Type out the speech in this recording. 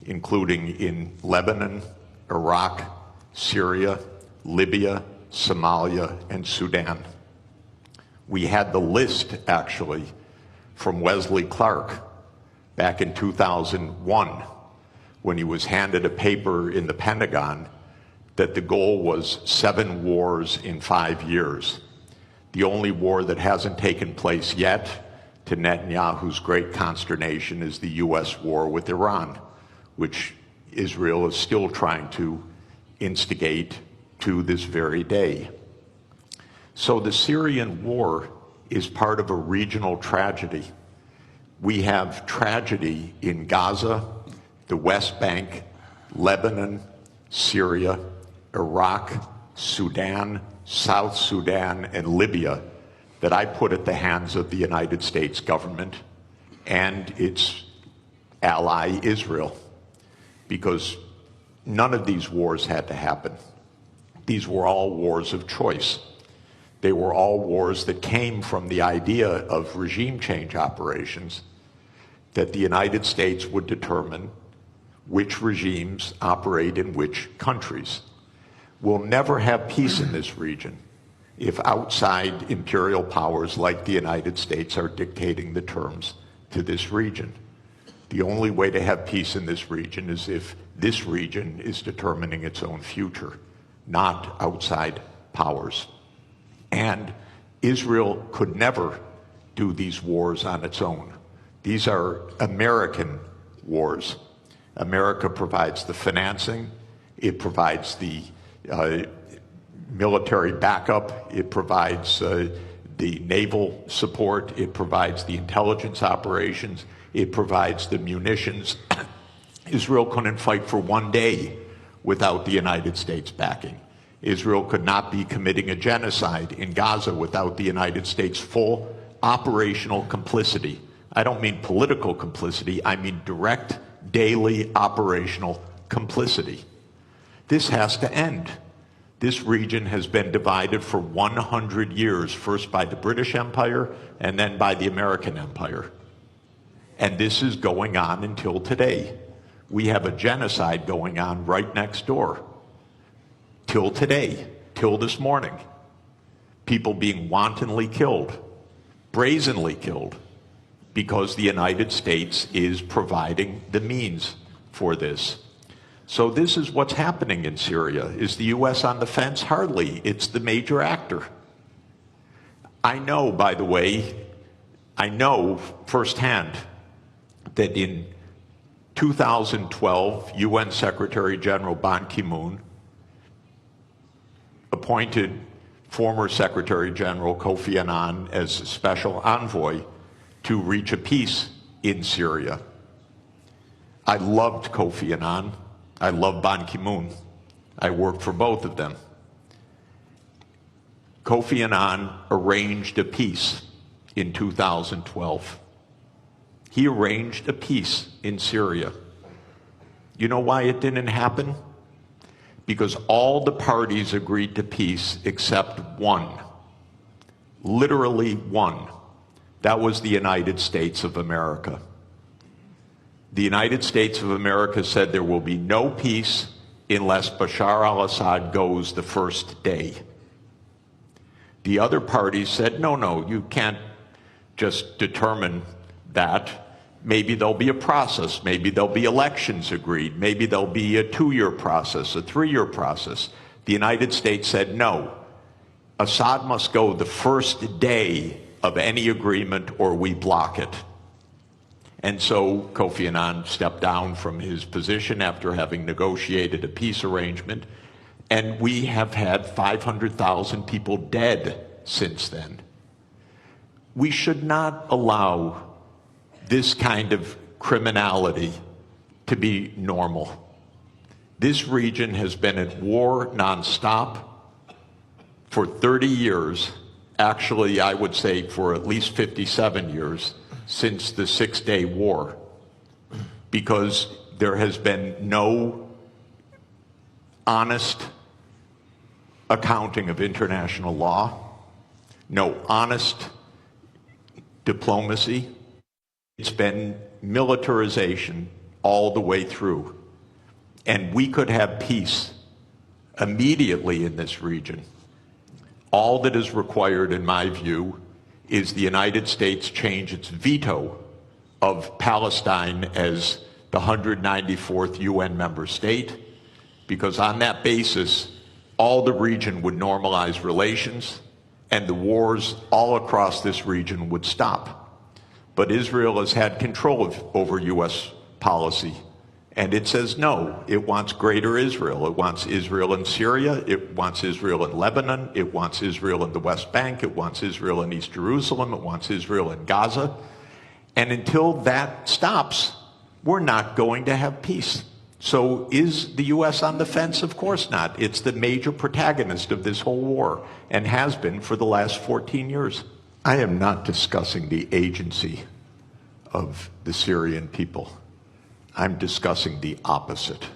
including in Lebanon, Iraq, Syria, Libya, Somalia, and Sudan. We had the list, actually, from Wesley Clark back in 2001 when he was handed a paper in the Pentagon that the goal was 7 wars in 5 years. The only war that hasn't taken place yet, to Netanyahu's great consternation, is the US war with Iran, which Israel is still trying to instigate to this very day. So the Syrian war is part of a regional tragedy. We have tragedy in Gaza, the West Bank, Lebanon, Syria, Iraq, Sudan, South Sudan, and Libya that I put at the hands of the United States government and its ally Israel, because none of these wars had to happen. These were all wars of choice. They were all wars that came from the idea of regime change operations, that the United States would determine which regimes operate in which countries. We'll never have peace in this region if outside imperial powers like the United States are dictating the terms to this region. The only way to have peace in this region is if this region is determining its own future, not outside powers. And Israel could never do these wars on its own. These are American wars. America provides the financing, it provides the military backup, it provides the naval support, it provides the intelligence operations, it provides the munitions. Israel couldn't fight for 1 day without the United States backing. Israel could not be committing a genocide in Gaza without the United States' full operational complicity. I don't mean political complicity, I mean direct, daily operational complicity. This has to end. This region has been divided for 100 years, first by the British Empire and then by the American Empire. And this is going on until today. We have a genocide going on right next door. Till today, till this morning. People being wantonly killed, brazenly killed, because the United States is providing the means for this. So this is what's happening in Syria. Is the US on the fence? Hardly. It's the major actor. I know, by the way, I know firsthand that in 2012, UN Secretary General Ban Ki-moon appointed former Secretary General Kofi Annan as special envoy to reach a peace in Syria. I loved Kofi Annan. I love Ban Ki-moon. I worked for both of them. Kofi Annan arranged a peace in 2012. He arranged a peace in Syria. You know why it didn't happen? Because all the parties agreed to peace except one. Literally one. That was the United States of America. The United States of America said there will be no peace unless Bashar al-Assad goes the first day. The other parties said, no, you can't just determine that. Maybe there'll be a process, maybe there'll be elections agreed, maybe there'll be a 2-year process, a 3-year process. The United States said no. Assad must go the first day of any agreement or we block it. And so Kofi Annan stepped down from his position after having negotiated a peace arrangement, and we have had 500,000 people dead since then. We should not allow this kind of criminality to be normal. This region has been at war nonstop for 30 years. Actually, I would say for at least 57 years since the Six-Day War, because there has been no honest accounting of international law, no honest diplomacy. It's been militarization all the way through. And we could have peace immediately in this region. All that is required, in my view, is the United States change its veto of Palestine as the 194th UN member state, because on that basis, all the region would normalize relations and the wars all across this region would stop. But Israel has had control over U.S. policy, and it says no. It wants greater Israel. It wants Israel in Syria. It wants Israel in Lebanon. It wants Israel in the West Bank. It wants Israel in East Jerusalem. It wants Israel in Gaza. And until that stops, we're not going to have peace. So is the U.S. on the fence? Of course not. It's the major protagonist of this whole war and has been for the last 14 years. I am not discussing the agency of the Syrian people. I'm discussing the opposite.